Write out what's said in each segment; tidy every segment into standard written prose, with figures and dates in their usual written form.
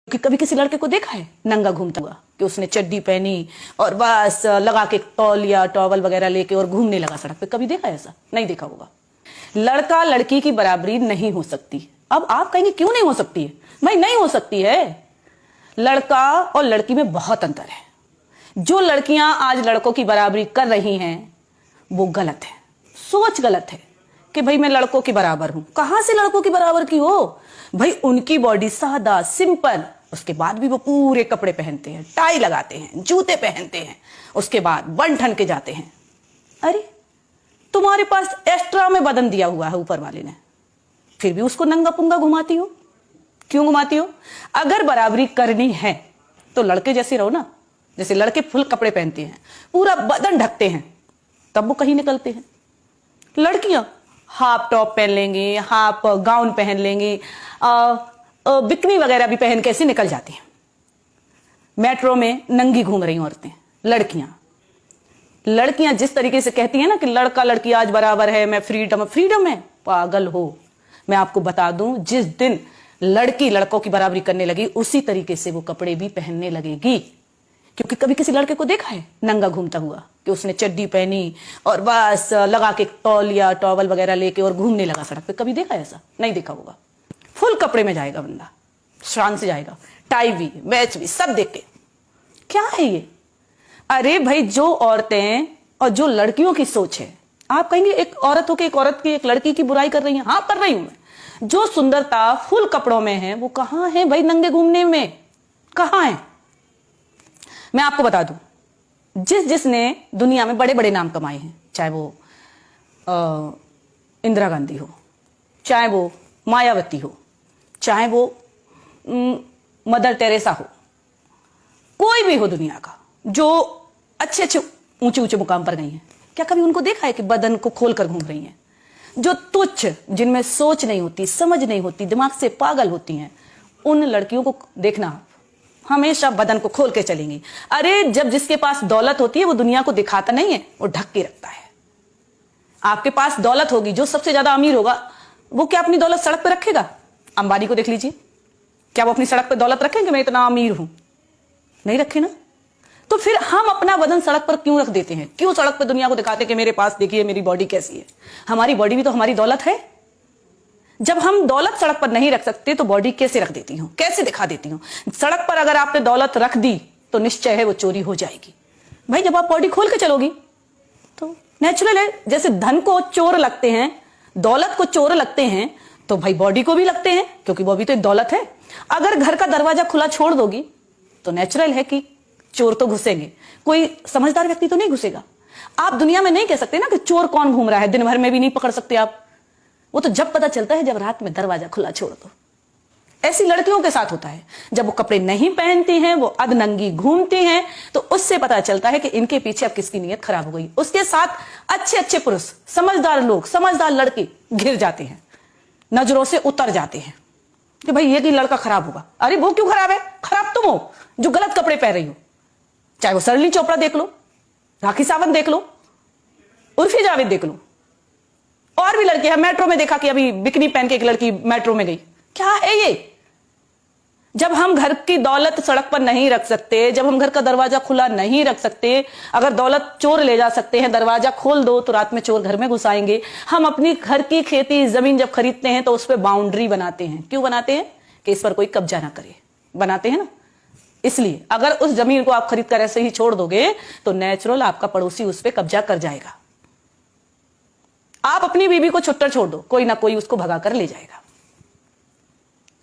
कि कभी किसी लड़के को देखा है नंगा घूमता हुआ कि उसने चड्डी पहनी और बस लगा के तौलिया टॉवल वगैरह लेके और घूमने लगा सड़क पे? कभी देखा है ऐसा? नहीं देखा होगा। लड़का लड़की की बराबरी नहीं हो सकती। अब आप कहेंगे क्यों नहीं हो सकती है? भाई नहीं हो सकती है। लड़का और लड़की में बहुत अंतर है। जो लड़कियां आज लड़कों की बराबरी कर रही हैं वो गलत है, सोच गलत है कि भाई मैं लड़कों के बराबर हूं। कहां से लड़कों की बराबर की हो? भाई उनकी बॉडी सादा सिंपल, उसके बाद भी वो पूरे कपड़े पहनते हैं, टाई लगाते हैं, जूते पहनते हैं, उसके बाद बन ठन के जाते हैं। अरे तुम्हारे पास एक्स्ट्रा में बदन दिया हुआ है ऊपर वाले ने, फिर भी उसको नंगा पुंगा घुमाती हो। क्यों घुमाती हो? अगर बराबरी करनी है तो लड़के जैसे रहो ना। जैसे लड़के फुल कपड़े पहनते हैं, पूरा बदन ढकते हैं, तब वो कहीं निकलते हैं। लड़कियां हाफ टॉप पहन लेंगी, हाफ गाउन पहन लेंगी, बिकनी वगैरह भी पहन के ऐसे निकल जाती हैं। मेट्रो में नंगी घूम रही औरतें, लड़कियां जिस तरीके से कहती हैं ना कि लड़का लड़की आज बराबर है, मैं फ्रीडम है, पागल हो। मैं आपको बता दूं, जिस दिन लड़की लड़कों की बराबरी करने लगी उसी तरीके से वो कपड़े भी पहनने लगेगी। क्योंकि कभी किसी लड़के को देखा है नंगा घूमता हुआ कि उसने चड्डी पहनी और बस लगा के तौलिया टॉवल वगैरह लेके और घूमने लगा सड़क पे? कभी देखा है ऐसा? नहीं देखा होगा। फुल कपड़े में जाएगा बंदा, शान से जाएगा, टाई भी मैच भी सब देख के। क्या है ये? अरे भाई जो औरतें और जो लड़कियों की सोच है, आप कहेंगे एक औरत होकर एक औरत की एक लड़की की बुराई कर रही है। हाँ कर रही हूं मैं। जो सुंदरता फुल कपड़ों में है वो कहां है भाई नंगे घूमने में? कहां है? मैं आपको बता दूं, जिसने दुनिया में बड़े बड़े नाम कमाए हैं, चाहे वो इंदिरा गांधी हो, चाहे वो मायावती हो, चाहे वो मदर टेरेसा हो, कोई भी हो दुनिया का, जो अच्छे अच्छे ऊंचे ऊंचे मुकाम पर गई हैं, क्या कभी उनको देखा है कि बदन को खोलकर घूम रही हैं? जो तुच्छ, जिनमें सोच नहीं होती, समझ नहीं होती, दिमाग से पागल होती हैं, उन लड़कियों को देखना हमेशा बदन को खोल के चलेंगी। अरे जब जिसके पास दौलत होती है वो दुनिया को दिखाता नहीं है, वो ढक के रखता है। आपके पास दौलत होगी, जो सबसे ज्यादा अमीर होगा वो क्या अपनी दौलत सड़क पर रखेगा? अंबानी को देख लीजिए, क्या वो अपनी सड़क पर दौलत रखेंगे मैं इतना अमीर हूं? नहीं रखे ना। तो फिर हम अपना बदन सड़क पर क्यों रख देते हैं? क्यों सड़क पर दुनिया को दिखाते हैं कि मेरे पास देखिए मेरी बॉडी कैसी है? हमारी बॉडी भी तो हमारी दौलत है। जब हम दौलत सड़क पर नहीं रख सकते तो बॉडी कैसे रख देती हूं, कैसे दिखा देती हूं? सड़क पर अगर आपने दौलत रख दी तो निश्चय है वो चोरी हो जाएगी। भाई जब आप बॉडी खोल के चलोगी तो नेचुरल है। जैसे धन को चोर लगते हैं, दौलत को चोर लगते हैं, तो भाई बॉडी को भी लगते हैं, क्योंकि वो भी तो एक दौलत है। अगर घर का दरवाजा खुला छोड़ दोगी तो नेचुरल है कि चोर तो घुसेंगे, कोई समझदार व्यक्ति तो नहीं घुसेगा। आप दुनिया में नहीं कह सकते ना कि चोर कौन घूम रहा है, दिन भर में भी नहीं पकड़ सकते आप। वो तो जब पता चलता है जब रात में दरवाजा खुला छोड़ दो। ऐसी लड़कियों के साथ होता है, जब वो कपड़े नहीं पहनती हैं, वो अधनंगी घूमती हैं, तो उससे पता चलता है कि इनके पीछे अब किसकी नीयत खराब हो गई। उसके साथ अच्छे अच्छे पुरुष, समझदार लोग, समझदार लड़के घिर जाते हैं, नजरों से उतर जाते हैं कि भाई ये कि लड़का खराब होगा। अरे वो क्यों खराब है? खराब तुम हो जो गलत कपड़े पहन रही हो। चाहे वो सरली चोपड़ा देख लो, राखी सावंत देख लो, उर्फी जावेद देख लो, और भी लड़की है। मेट्रो में देखा कि अभी बिकनी पहन के एक लड़की मेट्रो में गई। क्या है ये? जब हम घर की दौलत सड़क पर नहीं रख सकते, जब हम घर का दरवाजा खुला नहीं रख सकते, अगर दौलत चोर ले जा सकते हैं, दरवाजा खोल दो तो रात में चोर घर में घुस आएंगे। हम अपनी घर की खेती जमीन जब खरीदते हैं तो उस पर बाउंड्री बनाते हैं। क्यों बनाते हैं? कि इस पर कोई कब्जा ना करे, बनाते हैं ना इसलिए। अगर उस जमीन को आप खरीद कर ऐसे ही छोड़ दोगे तो नेचुरल आपका पड़ोसी उस पर कब्जा कर जाएगा। आप अपनी बीवी को छुट्टर छोड़ दो, कोई ना कोई उसको भगा कर ले जाएगा।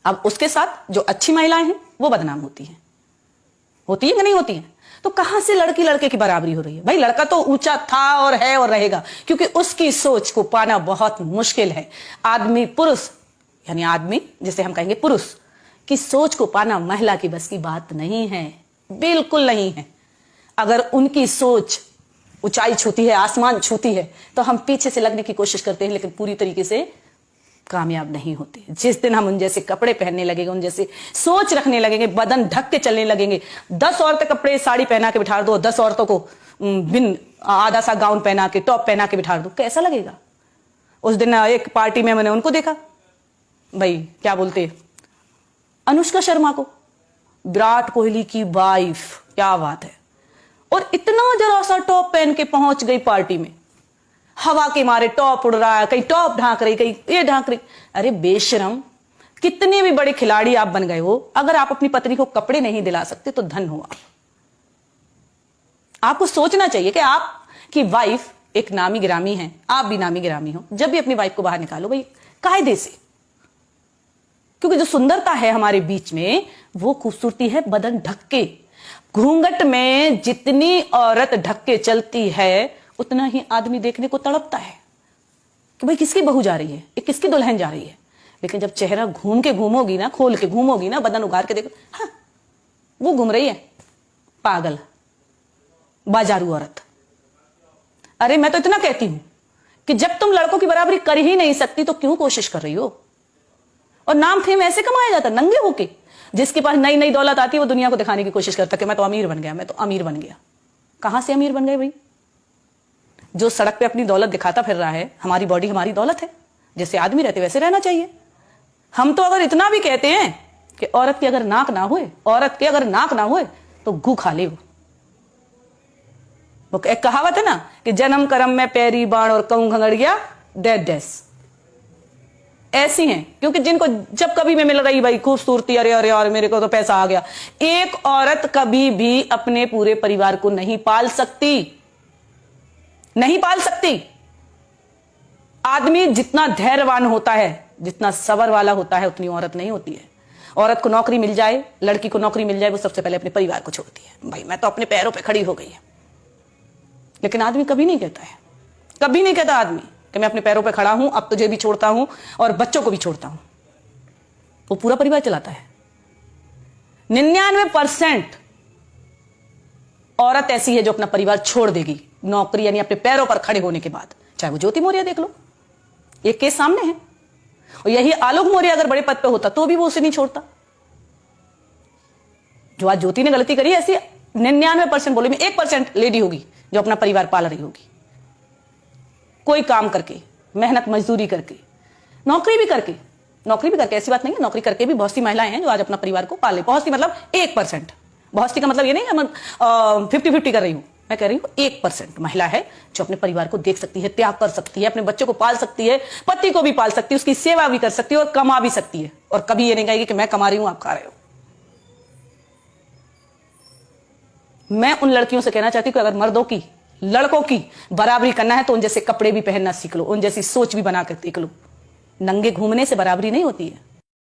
अब उसके साथ जो अच्छी महिलाएं हैं वो बदनाम होती हैं कि नहीं होती हैं? तो कहां से लड़की लड़के की बराबरी हो रही है? भाई लड़का तो ऊंचा था और है और रहेगा, क्योंकि उसकी सोच को पाना बहुत मुश्किल है। आदमी पुरुष, यानी आदमी जिसे हम कहेंगे पुरुष की सोच को पाना महिला की बस की बात नहीं है, बिल्कुल नहीं है। अगर उनकी सोच ऊंचाई छूती है, आसमान छूती है, तो हम पीछे से लगने की कोशिश करते हैं, लेकिन पूरी तरीके से कामयाब नहीं होते। जिस दिन हम उन जैसे कपड़े पहनने लगेंगे, उन जैसे सोच रखने लगेंगे, बदन ढक के चलने लगेंगे, 10 औरतें कपड़े साड़ी पहना के बिठा दो, 10 औरतों को बिन आधा सा गाउन पहना के, टॉप पहना के बिठा दो, कैसा लगेगा? उस दिन एक पार्टी में मैंने उनको देखा, भाई क्या बोलते, अनुष्का शर्मा को विराट कोहली की वाइफ, क्या बात है। और इतना जरा सा टॉप पहन के पहुंच गई पार्टी में, हवा के मारे टॉप उड़ रहा है, कहीं टॉप ढांक रही, कहीं ये ढांक रही। अरे बेशरम, कितने भी बड़े खिलाड़ी आप बन गए हो, अगर आप अपनी पत्नी को कपड़े नहीं दिला सकते तो धन हो आप। आपको सोचना चाहिए कि आपकी वाइफ एक नामी गिरामी है, आप भी नामी गिरामी हो। जब भी अपनी वाइफ को बाहर निकालो भाई कायदे से, क्योंकि जो सुंदरता है हमारे बीच में वो खूबसूरती है बदन ढक के। घूंघट में जितनी औरत ढक के चलती है उतना ही आदमी देखने को तड़पता है कि भाई किसकी बहू जा रही है, ये किसकी दुल्हन जा रही है। लेकिन जब चेहरा घूम के घूमोगी ना, खोल के घूमोगी ना, बदन उगार के देखो, हाँ वो घूम रही है, पागल बाजारू औरत। अरे मैं तो इतना कहती हूं कि जब तुम लड़कों की बराबरी कर ही नहीं सकती तो क्यों कोशिश कर रही हो। और नाम फेम ऐसे कमाया जाता नंगे होके। जिसके पास नई नई दौलत आती है वो दुनिया को दिखाने की कोशिश करता कि मैं तो अमीर बन गया, मैं तो अमीर बन गया। कहां से अमीर बन गए भाई? जो सड़क पे अपनी दौलत दिखाता फिर रहा है, हमारी बॉडी हमारी दौलत है, जैसे आदमी रहते वैसे रहना चाहिए। हम तो अगर इतना भी कहते हैं कि औरत की अगर नाक ना होए, औरत के अगर नाक ना होए तो गू खा ले। वो एक कहावत है ना कि जन्म कर्म में पैरी बाण और कहूं घंगड़िया डेड डेस, ऐसी हैं। क्योंकि जिनको जब कभी मैं मिल रही भाई खूबसूरती, अरे अरे और मेरे को तो पैसा आ गया। एक औरत कभी भी अपने पूरे परिवार को नहीं पाल सकती, नहीं पाल सकती। आदमी जितना धैर्यवान होता है, जितना सबर वाला होता है, उतनी औरत नहीं होती है। औरत को नौकरी मिल जाए, लड़की को नौकरी मिल जाए, वो सबसे पहले अपने परिवार को छोड़ती है। भाई मैं तो अपने पैरों पे खड़ी हो गई है। लेकिन आदमी कभी नहीं कहता है, कभी नहीं कहता आदमी कि मैं अपने पैरों पे खड़ा हूं, अब तुझे भी छोड़ता हूं और बच्चों को भी छोड़ता हूं। वो पूरा परिवार चलाता है। 99% औरत ऐसी है जो अपना परिवार छोड़ देगी नौकरी यानी अपने पैरों पर खड़े होने के बाद। चाहे वो ज्योति मौर्य देख लो, एक केस सामने है। और यही आलोक मौर्य अगर बड़े पद पे होता तो भी वो उसे नहीं छोड़ता। जो आज ज्योति ने गलती करी, ऐसी 99% बोले में 1% लेडी होगी जो अपना परिवार पाल रही होगी, कोई काम करके, मेहनत मजदूरी करके, नौकरी भी करके। ऐसी बात नहीं है, नौकरी करके भी बहुत सी महिलाएं हैं जो आज अपना परिवार को पाले। बहुत सी मतलब 1%। बहुत सी का मतलब ये नहीं कि मैं 50-50 कर रही हूं। मैं कह रही हूं 1% महिला है जो अपने परिवार को देख सकती है, त्याग कर सकती है, अपने बच्चों को पाल सकती है, पति को भी पाल सकती है, उसकी सेवा भी कर सकती है और कमा भी सकती है। और कभी ये नहीं कहेगी कि मैं कमा रही हूं आप खा रहे हो। मैं उन लड़कियों से कहना चाहती हूं कि अगर मर्दों की, लड़कों की बराबरी करना है तो उन जैसे कपड़े भी पहनना सीख लो, उन जैसी सोच भी बना कर देख लो। नंगे घूमने से बराबरी नहीं होती है।